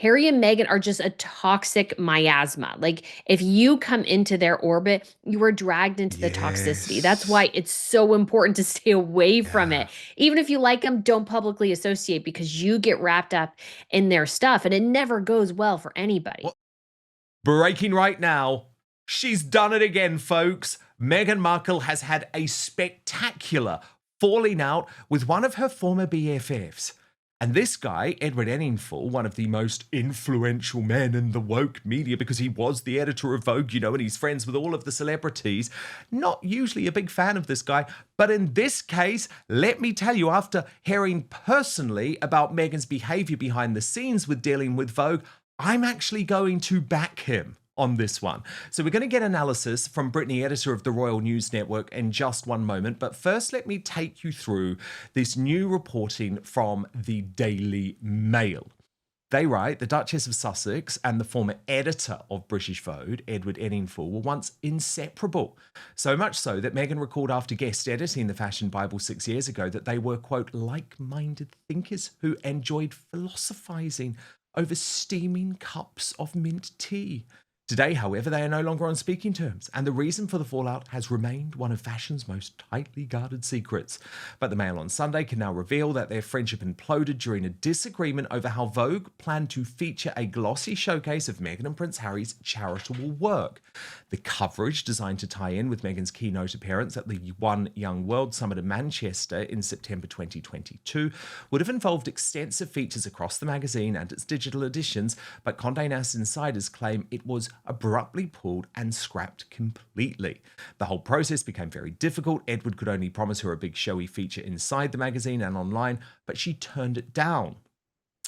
Harry and Meghan are just a toxic miasma. Like, if you come into their orbit, you are dragged into the toxicity. That's Yes. why it's so important to stay away from Yeah. it. Even if you like them, don't publicly associate because you get wrapped up in their stuff and it never goes well for anybody. What? Breaking right now. She's done it again, folks. Meghan Markle has had a spectacular falling out with one of her former BFFs. And this guy, Edward Enninful, one of the most influential men in the woke media because he was the editor of Vogue, and he's friends with all of the celebrities. Not usually a big fan of this guy, but in this case, let me tell you, after hearing personally about Meghan's behavior behind the scenes with dealing with Vogue, I'm actually going to back him on this one. So we're going to get analysis from Brittany, editor of the Royal News Network, in just one moment. But first, let me take you through this new reporting from the Daily Mail. They write, the Duchess of Sussex and the former editor of British Vogue, Edward Enninful, were once inseparable. So much so that Meghan recalled after guest editing the Fashion Bible 6 years ago that they were, quote, like-minded thinkers who enjoyed philosophizing over steaming cups of mint tea. Today, however, they are no longer on speaking terms, and the reason for the fallout has remained one of fashion's most tightly guarded secrets. But the Mail on Sunday can now reveal that their friendship imploded during a disagreement over how Vogue planned to feature a glossy showcase of Meghan and Prince Harry's charitable work. The coverage, designed to tie in with Meghan's keynote appearance at the One Young World Summit in Manchester in September 2022, would have involved extensive features across the magazine and its digital editions, but Condé Nast insiders claim it was abruptly pulled and scrapped completely. The whole process became very difficult. Edward could only promise her a big showy feature inside the magazine and online, but she turned it down.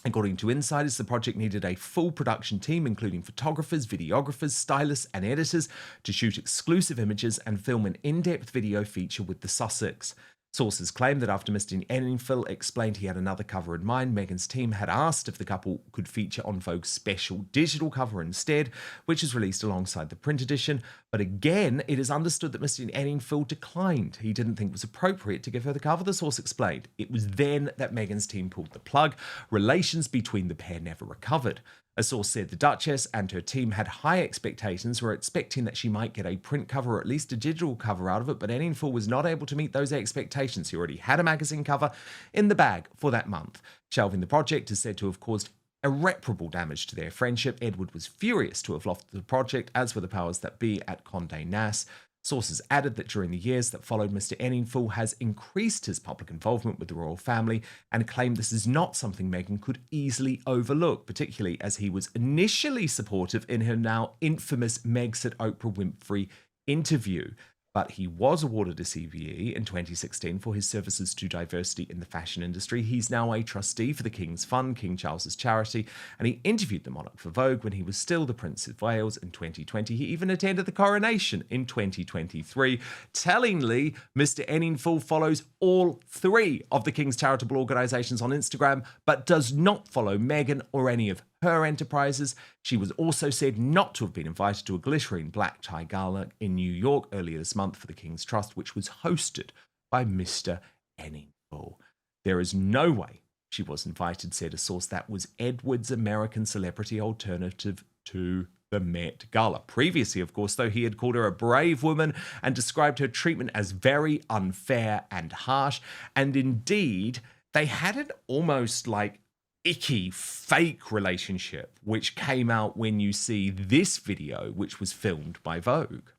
According to insiders, the project needed a full production team, including photographers, videographers, stylists, and editors, to shoot exclusive images and film an in-depth video feature with the Sussex. Sources claim that after Mr. Enninful explained he had another cover in mind, Meghan's team had asked if the couple could feature on Vogue's special digital cover instead, which is released alongside the print edition. But again, it is understood that Mr. Enninful declined. He didn't think it was appropriate to give her the cover, the source explained. It was then that Meghan's team pulled the plug. Relations between the pair never recovered. A source said the Duchess and her team had high expectations, were expecting that she might get a print cover or at least a digital cover out of it, but Enninful was not able to meet those expectations. He already had a magazine cover in the bag for that month. Shelving the project is said to have caused irreparable damage to their friendship. Edward was furious to have lost the project, as were the powers that be at Condé Nast. Sources added that during the years that followed, Mr. Enninful has increased his public involvement with the royal family and claimed this is not something Meghan could easily overlook, particularly as he was initially supportive in her now infamous Meg's at Oprah Winfrey interview. But he was awarded a CVE in 2016 for his services to diversity in the fashion industry. He's now a trustee for the King's Fund, King Charles's charity, and he interviewed the monarch for Vogue when he was still the Prince of Wales in 2020. He even attended the coronation in 2023. Tellingly, Mr. Enninful follows all three of the King's charitable organisations on Instagram, but does not follow Meghan or any of her enterprises. She was also said not to have been invited to a glittering black tie gala in New York earlier this month for the King's Trust, which was hosted by Mr. Enninful. There is no way she was invited, said a source. That was Edward's American celebrity alternative to the Met Gala. Previously, of course, though, he had called her a brave woman and described her treatment as very unfair and harsh. And indeed, they had an almost like icky fake relationship, which came out when you see this video, which was filmed by Vogue.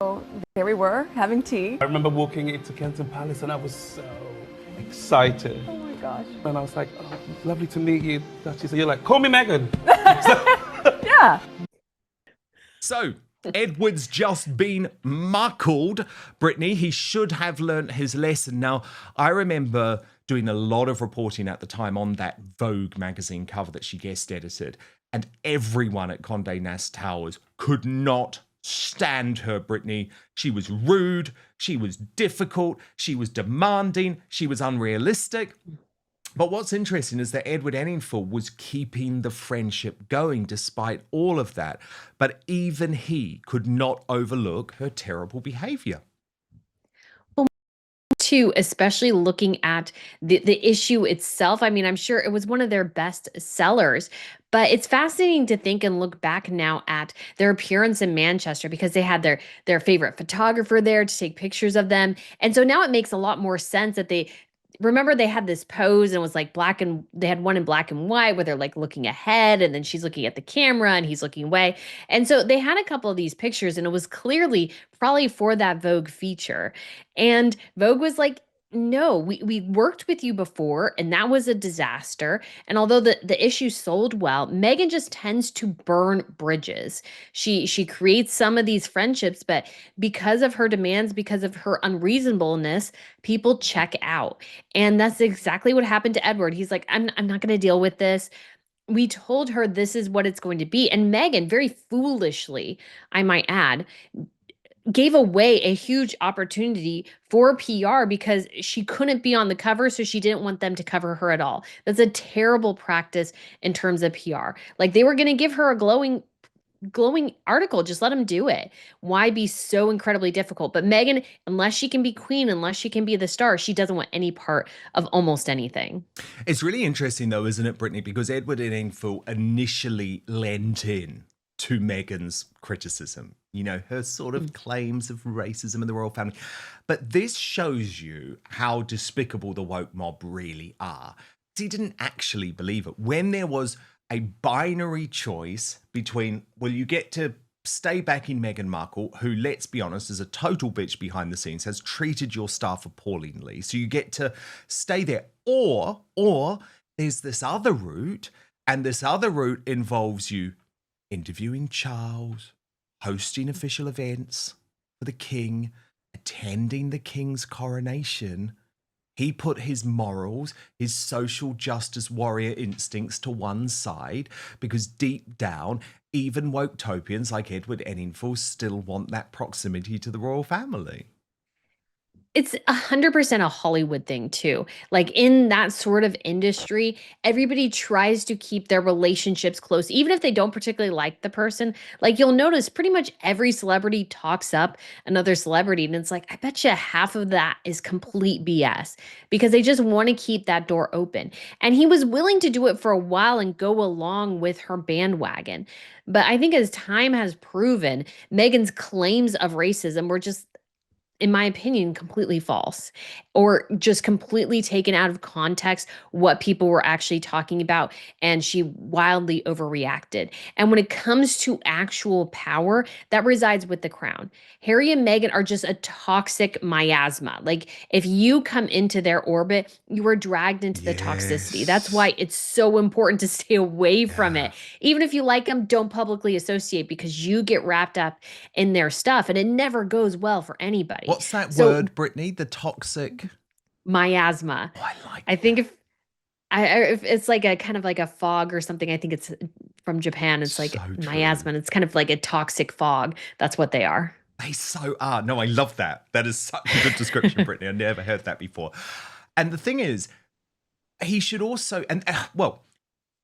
So there we were, having tea. I remember walking into Kensington Palace and I was so excited. Oh my gosh. And I was like, oh, lovely to meet you, Duchess. And you're like, call me Meghan. Yeah. So, Edward's just been Markled. Brittany, he should have learnt his lesson. Now, I remember doing a lot of reporting at the time on that Vogue magazine cover that she guest edited, and everyone at Condé Nast Towers could not stand her, Brittany. She was rude, she was difficult, she was demanding, she was unrealistic. But what's interesting is that Edward Enninful was keeping the friendship going despite all of that. But even he could not overlook her terrible behaviour. too, especially looking at the issue itself. I mean, I'm sure it was one of their best sellers, but it's fascinating to think and look back now at their appearance in Manchester because they had their favorite photographer there to take pictures of them. And so now it makes a lot more sense that they remember they had this pose and it was like black and they had one in black and white where they're like looking ahead and then she's looking at the camera and he's looking away. And so they had a couple of these pictures and it was clearly probably for that Vogue feature. And Vogue was like, no, we worked with you before and that was a disaster. And although the issue sold well, Meghan just tends to burn bridges. She creates some of these friendships, but because of her demands, because of her unreasonableness, people check out. And that's exactly what happened to Edward. He's like, I'm not going to deal with this. We told her this is what it's going to be. And Meghan, very foolishly, I might add, gave away a huge opportunity for PR because she couldn't be on the cover, so she didn't want them to cover her at all. That's a terrible practice in terms of PR. Like they were going to give her a glowing article, just let them do it. Why be so incredibly difficult? But Meghan, unless she can be queen, unless she can be the star, she doesn't want any part of almost anything. It's really interesting, though, isn't it, Brittany? Because Edward Enninful initially lent in to Meghan's criticism, you know, her sort of claims of racism in the royal family. But this shows you how despicable the woke mob really are. He didn't actually believe it. When there was a binary choice between, well, you get to stay back in Meghan Markle, who, let's be honest, is a total bitch behind the scenes, has treated your staff appallingly. So you get to stay there. Or there's this other route, and this other route involves you interviewing Charles, hosting official events for the king, attending the king's coronation. He put his morals, his social justice warrior instincts to one side because deep down, even woke-topians like Edward Enninful still want that proximity to the royal family. It's 100% a Hollywood thing too. Like in that sort of industry, everybody tries to keep their relationships close, even if they don't particularly like the person. Like you'll notice pretty much every celebrity talks up another celebrity. And it's like, I bet you half of that is complete BS because they just want to keep that door open. And he was willing to do it for a while and go along with her bandwagon. But I think as time has proven, Meghan's claims of racism were just, in my opinion, completely false or just completely taken out of context what people were actually talking about. And she wildly overreacted. And when it comes to actual power, that resides with the crown. Harry and Meghan are just a toxic miasma. Like if you come into their orbit, you are dragged into the toxicity. That's why it's so important to stay away from it. Even if you like them, don't publicly associate because you get wrapped up in their stuff and it never goes well for anybody. What's that word, Brittany? The toxic miasma. Oh, I like I think if it's like a kind of like a fog or something, I think it's from Japan. It's like so miasma. And it's kind of like a toxic fog. That's what they are. They so are. No, I love that. That is such a good description, Brittany. I never heard that before. And the thing is, he should also, and well,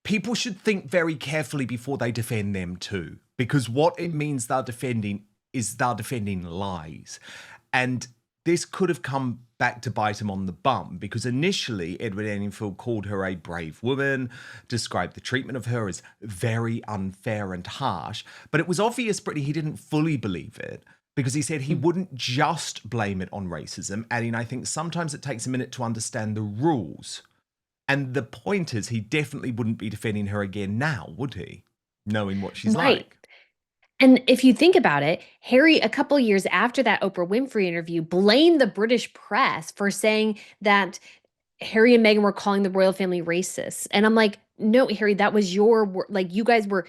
people should think very carefully before they defend them too, because what it means they're defending is they're defending lies. And this could have come back to bite him on the bum because initially Edward Enninful called her a brave woman, described the treatment of her as very unfair and harsh. But it was obvious, Brittany, he didn't fully believe it because he said he wouldn't just blame it on racism, adding, I think sometimes it takes a minute to understand the rules. And the point is he definitely wouldn't be defending her again now, would he? Knowing what she's like. And if you think about it, Harry, a couple years after that Oprah Winfrey interview, blamed the British press for saying that Harry and Meghan were calling the royal family racist. And I'm like, no, Harry, that was like, you guys were,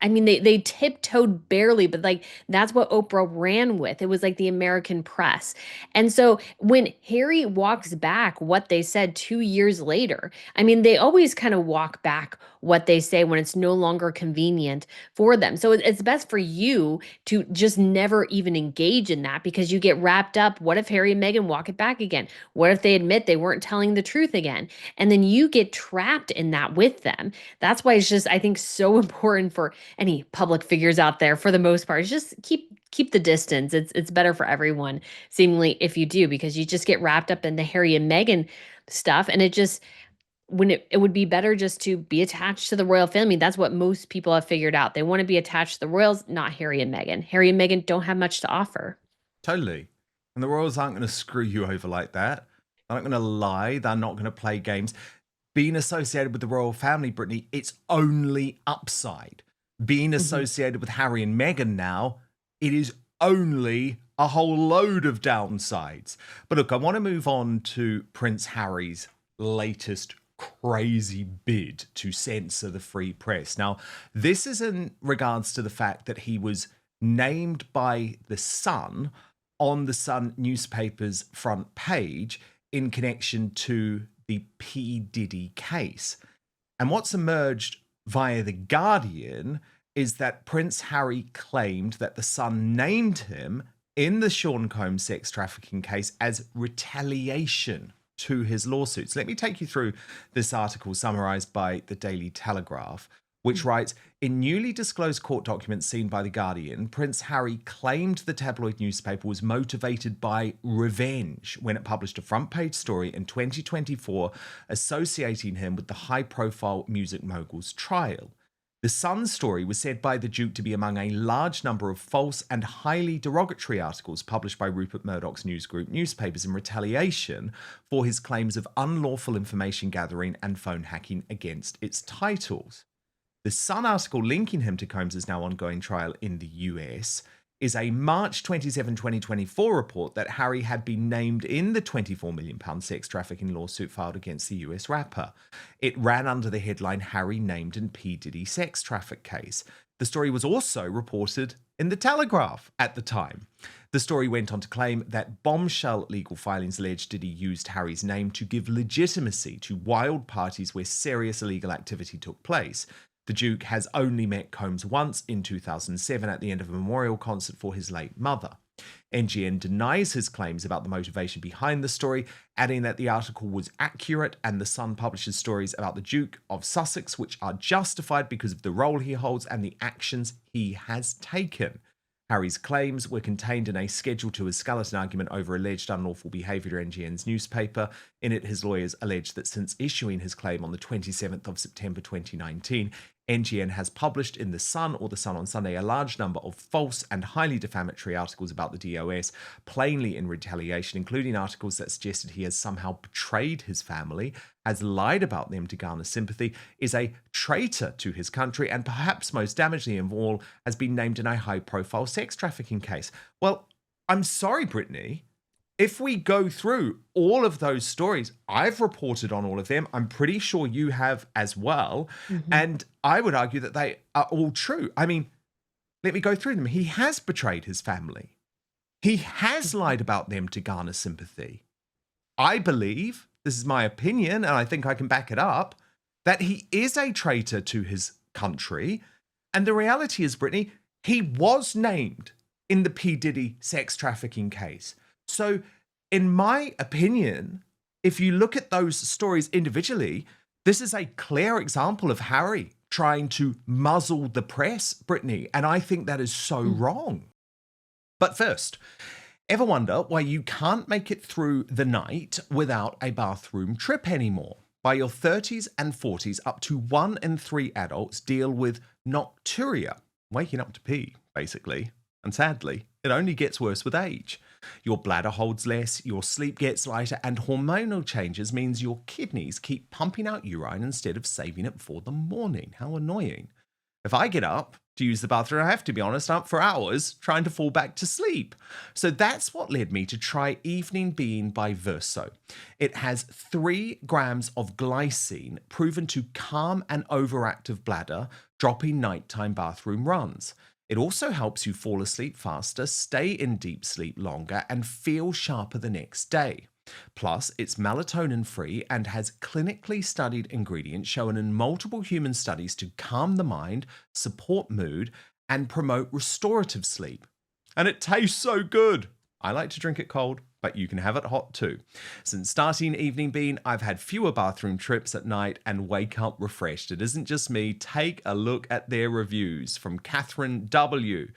I mean, they tiptoed barely, but like that's what Oprah ran with. It was like the American press. And so when Harry walks back what they said 2 years later, I mean, they always kind of walk back what they say when it's no longer convenient for them. So it's best for you to just never even engage in that because you get wrapped up. What if Harry and Meghan walk it back again? What if they admit they weren't telling the truth again? And then you get trapped in that with them. That's why it's just, I think, so important for any public figures out there, for the most part, is just keep keep the distance. It's better for everyone, seemingly, if you do, because you just get wrapped up in the Harry and Meghan stuff, and it just when it would be better just to be attached to the royal family. That's what most people have figured out. They want to be attached to the royals, not Harry and Meghan. Harry and Meghan don't have much to offer. Totally. And the royals aren't going to screw you over like that. They're not going to lie. They're not going to play games. Being associated with the royal family, Brittany, it's only upside. Being associated with Harry and Meghan now, it is only a whole load of downsides. But look, I want to move on to Prince Harry's latest crazy bid to censor the free press. Now, this is in regards to the fact that he was named by The Sun on The Sun newspaper's front page in connection to the P. Diddy case. And what's emerged via The Guardian is that Prince Harry claimed that The Sun named him in the Sean Combs sex trafficking case as retaliation to his lawsuits. Let me take you through this article summarized by the Daily Telegraph, which writes, in newly disclosed court documents seen by The Guardian, Prince Harry claimed the tabloid newspaper was motivated by revenge when it published a front-page story in 2024 associating him with the high-profile music mogul's trial. The Sun story was said by the Duke to be among a large number of false and highly derogatory articles published by Rupert Murdoch's News Group newspapers in retaliation for his claims of unlawful information gathering and phone hacking against its titles. The Sun article linking him to Combs' now ongoing trial in the US is a March 27, 2024 report that Harry had been named in the £24 million sex trafficking lawsuit filed against the US rapper. It ran under the headline Harry named in P. Diddy sex traffic case. The story was also reported in The Telegraph at the time. The story went on to claim that bombshell legal filings alleged Diddy used Harry's name to give legitimacy to wild parties where serious illegal activity took place. The Duke has only met Combs once in 2007 at the end of a memorial concert for his late mother. NGN denies his claims about the motivation behind the story, adding that the article was accurate and The Sun publishes stories about the Duke of Sussex which are justified because of the role he holds and the actions he has taken. Harry's claims were contained in a Schedule to his skeleton argument over alleged unlawful behaviour in NGN's newspaper. In it, his lawyers alleged that since issuing his claim on the 27th of September 2019, NGN has published in The Sun or The Sun on Sunday a large number of false and highly defamatory articles about the DOS, plainly in retaliation, including articles that suggested he has somehow betrayed his family, has lied about them to garner sympathy, is a traitor to his country, and perhaps most damaging of all, has been named in a high-profile sex trafficking case. Well, I'm sorry, Brittany. If we go through all of those stories, I've reported on all of them. I'm pretty sure you have as well. And I would argue that they are all true. I mean, let me go through them. He has betrayed his family. He has lied about them to garner sympathy. I believe, this is my opinion, and I think I can back it up, that he is a traitor to his country. And the reality is, Brittany, he was named in the P. Diddy sex trafficking case. So, in my opinion, if you look at those stories individually, this is a clear example of Harry trying to muzzle the press, Brittany, and I think that is so wrong. But first, ever wonder why you can't make it through the night without a bathroom trip anymore? By your 30s and 40s, up to 1 in 3 adults deal with nocturia, waking up to pee, basically. And sadly, it only gets worse with age. Your bladder holds less, your sleep gets lighter, and hormonal changes means your kidneys keep pumping out urine instead of saving it for the morning. How annoying. If I get up to use the bathroom, I have to be honest, I'm up for hours trying to fall back to sleep. So that's what led me to try Evening Being by Verso. It has 3 grams of glycine proven to calm an overactive bladder, dropping nighttime bathroom runs. It also helps you fall asleep faster, stay in deep sleep longer, and feel sharper the next day. Plus, it's melatonin-free and has clinically studied ingredients shown in multiple human studies to calm the mind, support mood, and promote restorative sleep. And it tastes so good. I like to drink it cold. but you can have it hot too. Since starting Evening Bean, I've had fewer bathroom trips at night and wake up refreshed. It isn't just me. Take a look at their reviews. From Catherine W.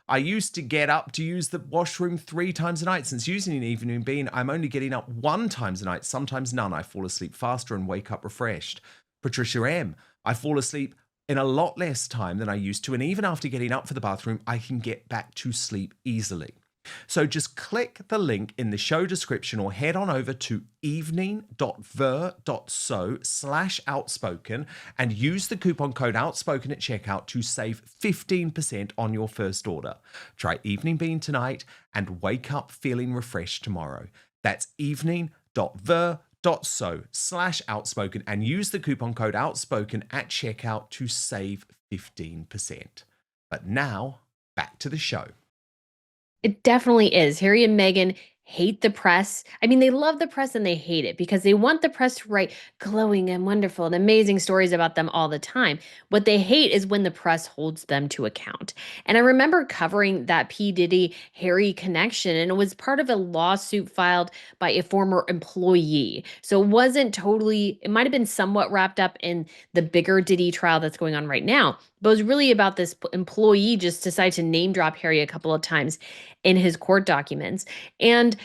I used to get up to use the washroom 3 times a night. Since using an Evening Bean, I'm only getting up 1 times a night, sometimes none. I fall asleep faster and wake up refreshed. Patricia M. I fall asleep in a lot less time than I used to, and even after getting up for the bathroom, I can get back to sleep easily. So just click the link in the show description or head on over to evening.ver.so/outspoken and use the coupon code outspoken at checkout to save 15% on your first order. Try Evening Bean tonight and wake up feeling refreshed tomorrow. That's evening.ver.so/outspoken and use the coupon code outspoken at checkout to save 15%. But now, back to the show. It definitely is. Harry and Meghan hate the press. I mean, they love the press and they hate it because they want the press to write glowing and wonderful and amazing stories about them all the time. What they hate is when the press holds them to account. And I remember covering that P. Diddy Harry connection, and it was part of a lawsuit filed by a former employee. So it wasn't totally, it might have been somewhat wrapped up in the bigger Diddy trial that's going on right now. But it was really about this employee just decided to name drop Harry a couple of times in his court documents. And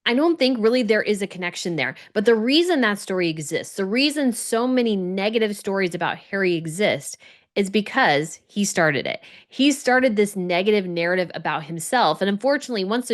I don't think really there is a connection there. But the reason that story exists, the reason so many negative stories about Harry exist is because he started it. He started this negative narrative about himself. And unfortunately, once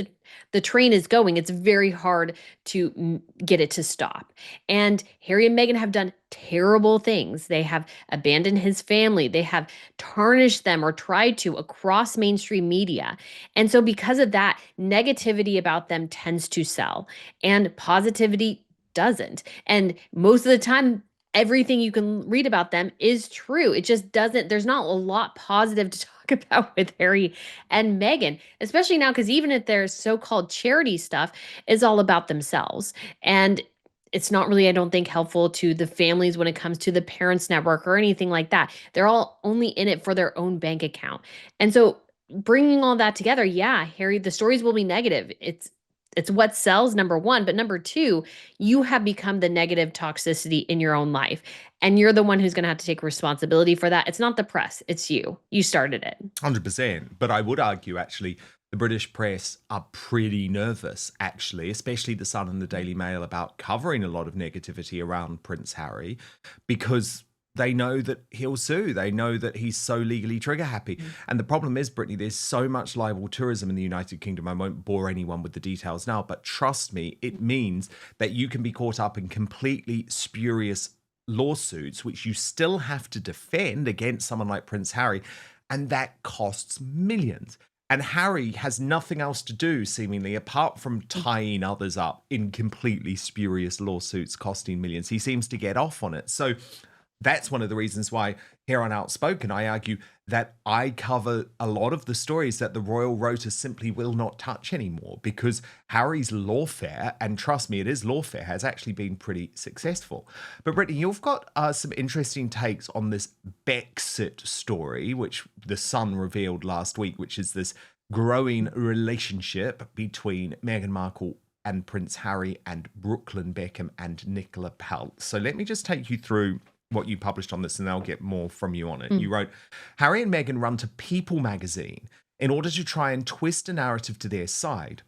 the train is going, it's very hard to get it to stop. And Harry and Meghan have done terrible things. They have abandoned his family. They have tarnished them or tried to across mainstream media. And so because of that, negativity about them tends to sell and positivity doesn't. And most of the time, everything you can read about them is true. It just doesn't, there's not a lot positive to talk about with Harry and Meghan, especially now, because even if their so-called charity stuff is all about themselves. And it's not really, I don't think, helpful to the families when it comes to the Parents Network or anything like that. They're all only in it for their own bank account. And so bringing all that together, yeah, Harry, the stories will be negative. It's what sells, number one. But number two, you have become the negative toxicity in your own life. And you're the one who's going to have to take responsibility for that. It's not the press. It's you. You started it. 100%. But I would argue, actually, the British press are pretty nervous, actually, especially The Sun and the Daily Mail, about covering a lot of negativity around Prince Harry because they know that he'll sue. They know that he's so legally trigger happy. And the problem is, Brittany, there's so much libel tourism in the United Kingdom. I won't bore anyone with the details now, but trust me, it means that you can be caught up in completely spurious lawsuits, which you still have to defend against someone like Prince Harry. And that costs millions. And Harry has nothing else to do, seemingly, apart from tying others up in completely spurious lawsuits costing millions. He seems to get off on it. So that's one of the reasons why here on Outspoken, I argue that I cover a lot of the stories that the Royal Rota simply will not touch anymore because Harry's lawfare, and trust me, it is lawfare, has actually been pretty successful. But Brittany, you've got some interesting takes on this Brexit story, which The Sun revealed last week, which is this growing relationship between Meghan Markle and Prince Harry and Brooklyn Beckham and Nicola Peltz. So let me just take you through what you published on this, and I'll get more from you on it. You wrote, Harry and Meghan run to People magazine in order to try and twist a narrative to their side.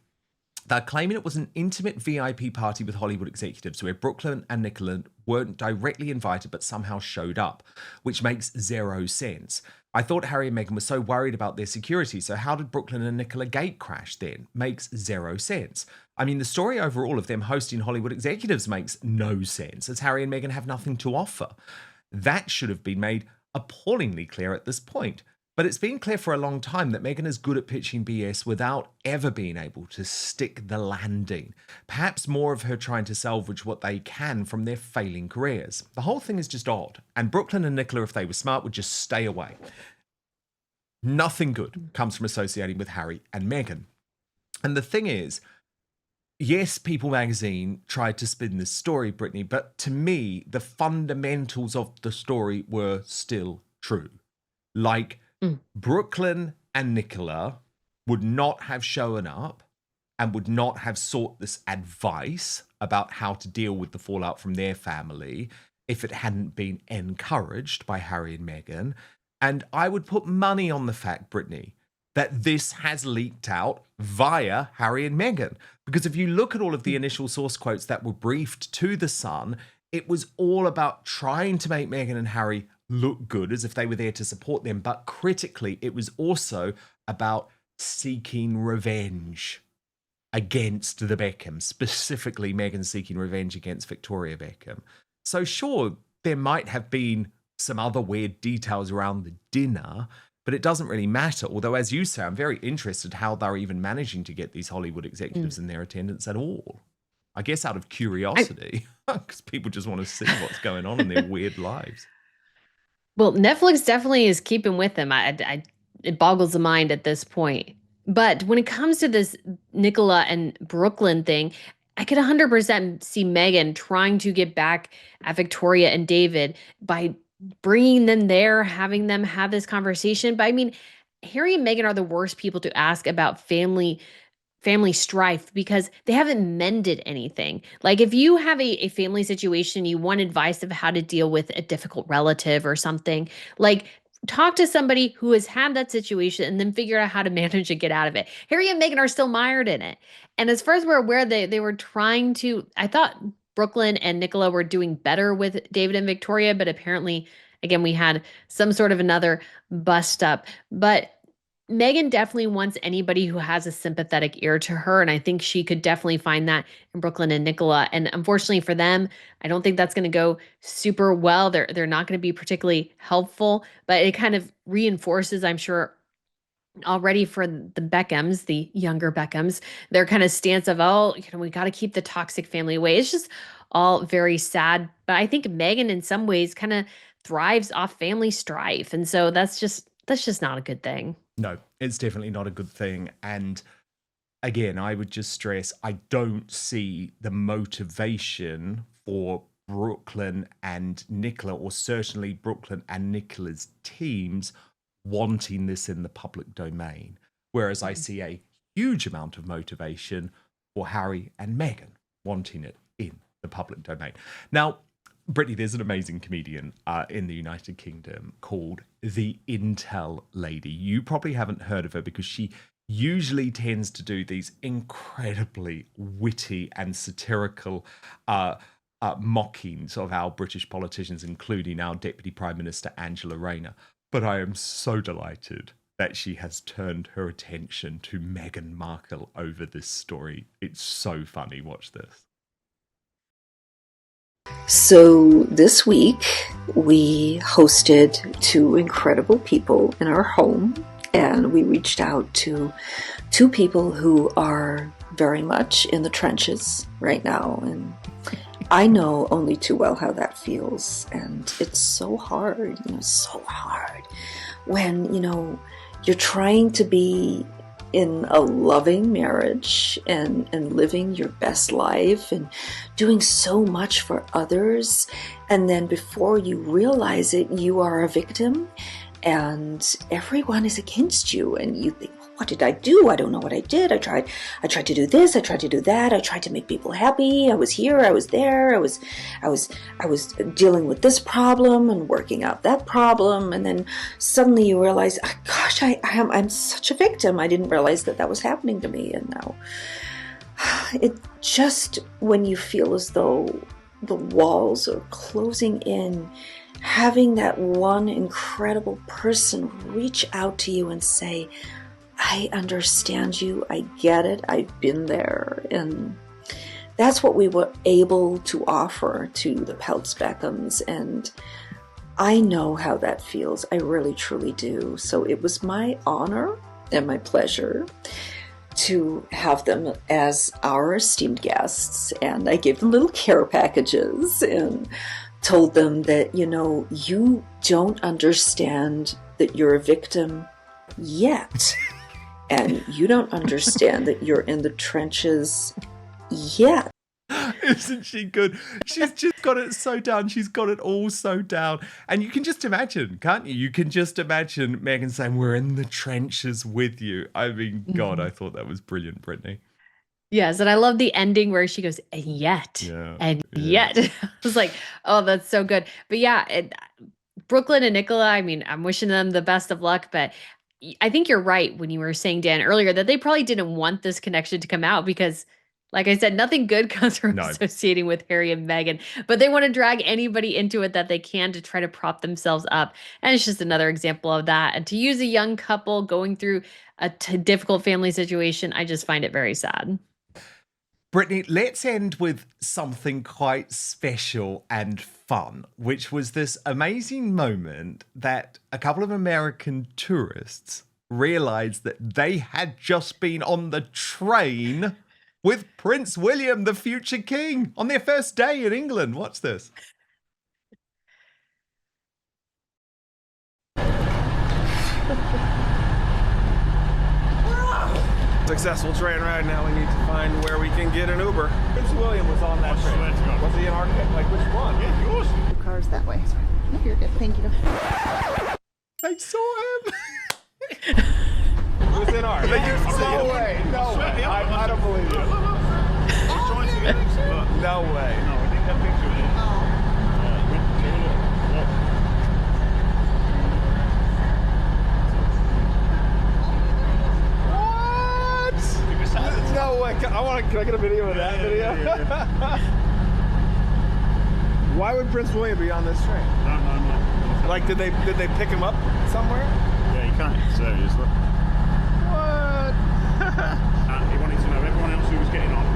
They're claiming it was an intimate VIP party with Hollywood executives where Brooklyn and Nicola weren't directly invited but somehow showed up, which makes zero sense. I thought Harry and Meghan were so worried about their security, so how did Brooklyn and Nicola gate crash then? Makes zero sense. I mean, the story overall of them hosting Hollywood executives makes no sense, as Harry and Meghan have nothing to offer. That should have been made appallingly clear at this point. But it's been clear for a long time that Meghan is good at pitching BS without ever being able to stick the landing. Perhaps more of her trying to salvage what they can from their failing careers. The whole thing is just odd. And Brooklyn and Nicola, if they were smart, would just stay away. Nothing good comes from associating with Harry and Meghan. And the thing is, yes, People magazine tried to spin this story, Brittany, but to me, the fundamentals of the story were still true. Like, Brooklyn and Nicola would not have shown up and would not have sought this advice about how to deal with the fallout from their family if it hadn't been encouraged by Harry and Meghan. And I would put money on the fact, Brittany, that this has leaked out via Harry and Meghan. Because if you look at all of the initial source quotes that were briefed to The Sun, it was all about trying to make Meghan and Harry look good as if they were there to support them. But critically, it was also about seeking revenge against the Beckhams, specifically Meghan seeking revenge against Victoria Beckham. So sure, there might have been some other weird details around the dinner, but it doesn't really matter. Although, as you say, I'm very interested how they're even managing to get these Hollywood executives in their attendance at all. I guess out of curiosity, because people just want to see what's going on in their weird lives. Well, Netflix definitely is keeping with them. It boggles the mind at this point. But when it comes to this Nicola and Brooklyn thing, I could 100% see Meghan trying to get back at Victoria and David by bringing them there, having them have this conversation. But I mean, Harry and Meghan are the worst people to ask about family strife because they haven't mended anything. Like if you have a family situation, you want advice of how to deal with a difficult relative or something, like talk to somebody who has had that situation and then figure out how to manage and get out of it. Harry and Meghan are still mired in it. And as far as we're aware, they were trying to, I thought Brooklyn and Nicola were doing better with David and Victoria, but apparently, again, we had some sort of another bust up. But Meghan definitely wants anybody who has a sympathetic ear to her, and I think she could definitely find that in Brooklyn and Nicola. And unfortunately for them, I don't think that's going to go super well. They're not going to be particularly helpful, but it kind of reinforces, I'm sure, already for the Beckhams, the younger Beckhams, their kind of stance of, oh, we got to keep the toxic family away. It's just all very sad. But I think Meghan, in some ways, kind of thrives off family strife, and so that's just not a good thing. No, it's definitely not a good thing. And again, I would just stress, I don't see the motivation for Brooklyn and Nicola, or certainly Brooklyn and Nicola's teams, wanting this in the public domain. Whereas I see a huge amount of motivation for Harry and Meghan wanting it in the public domain. Now, Brittany, there's an amazing comedian in the United Kingdom called the Intel Lady. You probably haven't heard of her because she usually tends to do these incredibly witty and satirical mockings of our British politicians, including our Deputy Prime Minister Angela Rayner. But I am so delighted that she has turned her attention to Meghan Markle over this story. It's so funny. Watch this. So this week we hosted two incredible people in our home, and we reached out to two people who are very much in the trenches right now, and I know only too well how that feels. And it's so hard, so hard when, you're trying to be in a loving marriage and living your best life and doing so much for others. And then before you realize it, you are a victim and everyone is against you. And you think, what did I do? I don't know what I did. I tried to do this. I tried to do that. I tried to make people happy. I was here. I was there. I was dealing with this problem and working out that problem. And then suddenly you realize, oh, gosh, I'm such a victim. I didn't realize that was happening to me. And now it just, when you feel as though the walls are closing in, having that one incredible person reach out to you and say, I understand you, I get it, I've been there. And that's what we were able to offer to the Peltz Beckhams. And I know how that feels. I really, truly do. So it was my honor and my pleasure to have them as our esteemed guests. And I gave them little care packages and told them that, you don't understand that you're a victim yet. And you don't understand that you're in the trenches yet. Isn't she good? She's just got it so down. She's got it all so down. And you can just imagine, can't you? You can just imagine Meghan saying, we're in the trenches with you. I mean, God, I thought that was brilliant, Brittany. Yes, and I love the ending where she goes, Yeah, and yeah. yet. I was like, oh, that's so good. But yeah, Brooklyn and Nicola, I mean, I'm wishing them the best of luck, but I think you're right when you were saying, Dan, earlier that they probably didn't want this connection to come out because, like I said, nothing good comes from No. associating with Harry and Meghan, but they want to drag anybody into it that they can to try to prop themselves up. And it's just another example of that. And to use a young couple going through a difficult family situation, I just find it very sad. Brittany, let's end with something quite special and fun, which was this amazing moment that a couple of American tourists realized that they had just been on the train with Prince William, the future king, on their first day in England. Watch this. Successful train ride. Now we need to find where we can get an Uber. Prince William was on that train. Was he in our like which one? Yeah, yours. The car's that way. No, you're good. Thank you. They saw him. It was in ours. No way. No way. I don't believe you. No way. No, I think that picture is. No way. Can I get a video of that video? Why would Prince William be on this train? No. Like, did they pick him up somewhere? Yeah, you can't. Seriously. What? And he wanted to know everyone else who was getting on.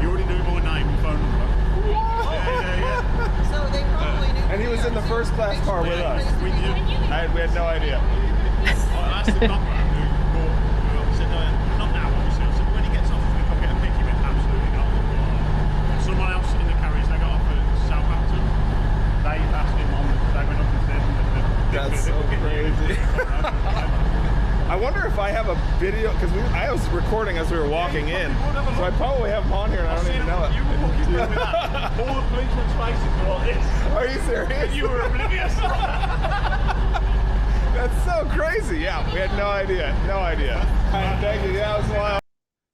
You already knew my name and phone number. Yeah. So they probably knew. And he was in the first class car with us. We knew. We had no idea. I asked the doctor who said, no, not now, obviously. I said, when he gets off, we can get a pick. He went, absolutely not. And someone else in the carriage, they got off at Southampton. They asked him on, they went up and said, That's so crazy. I wonder if I have a video, because I was recording as we were walking in, so I probably have them on here and I don't even know it. You were walking through with that. All the policemen's faces were like this. Are you serious? You were oblivious. That's so crazy. Yeah, we had no idea. No idea. Thank you. Yeah, it was wild.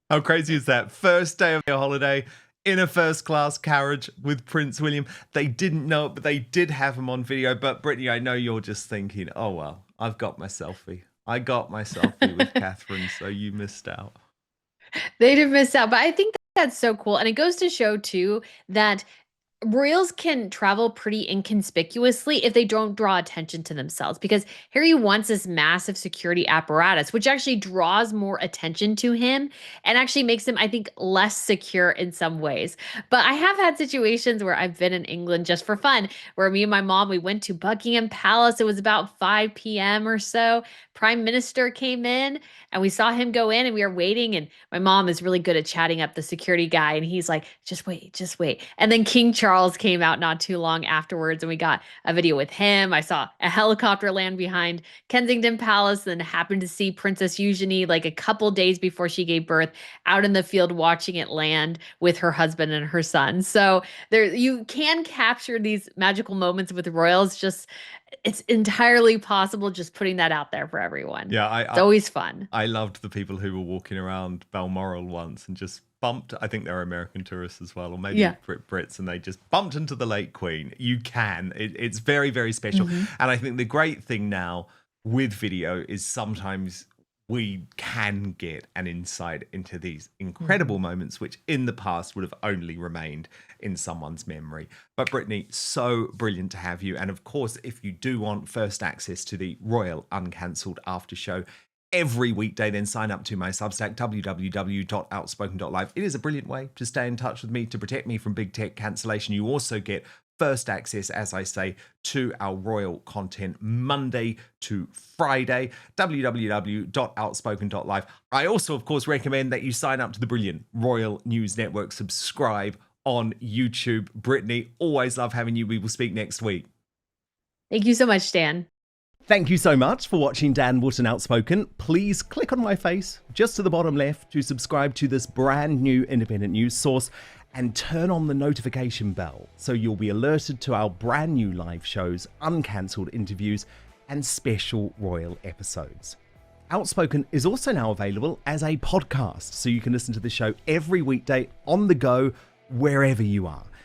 How crazy is that? First day of their holiday in a first class carriage with Prince William. They didn't know it, but they did have him on video. But Brittany, I know you're just thinking, oh, well, I've got my selfie. I got my selfie with Catherine, so you missed out. They did miss out, but I think that's so cool. And it goes to show, too, that royals can travel pretty inconspicuously if they don't draw attention to themselves because Harry wants this massive security apparatus, which actually draws more attention to him and actually makes him, I think, less secure in some ways. But I have had situations where I've been in England just for fun, where me and my mom, we went to Buckingham Palace. It was about 5 p.m. or so. Prime Minister came in and we saw him go in and we were waiting. And my mom is really good at chatting up the security guy. And he's like, just wait, just wait. And then King Charles came out not too long afterwards and we got a video with him. I saw a helicopter land behind Kensington Palace and happened to see Princess Eugenie like a couple days before she gave birth out in the field watching it land with her husband and her son. So there you can capture these magical moments with royals. Just it's entirely possible, just putting that out there for everyone. Yeah, it's always fun. I loved the people who were walking around Balmoral once and just bumped. I think they're American tourists as well, or maybe Brits, and they just bumped into the late Queen. You can. It's very, very special. And I think the great thing now with video is sometimes we can get an insight into these incredible moments, which in the past would have only remained in someone's memory. But Brittany, so brilliant to have you. And of course, if you do want first access to the Royal Uncancelled After Show every weekday, then sign up to my Substack, www.outspoken.live. It is a brilliant way to stay in touch with me, to protect me from big tech cancellation. You also get first access, as I say, to our royal content Monday to Friday, www.outspoken.live. I also, of course, recommend that you sign up to the brilliant Royal News Network. Subscribe on YouTube. Brittany, always love having you. We will speak next week. Thank you so much, Dan. Thank you so much for watching Dan Wootton Outspoken. Please click on my face just to the bottom left to subscribe to this brand new independent news source and turn on the notification bell so you'll be alerted to our brand new live shows, uncancelled interviews, and special royal episodes. Outspoken is also now available as a podcast, so you can listen to the show every weekday on the go, wherever you are.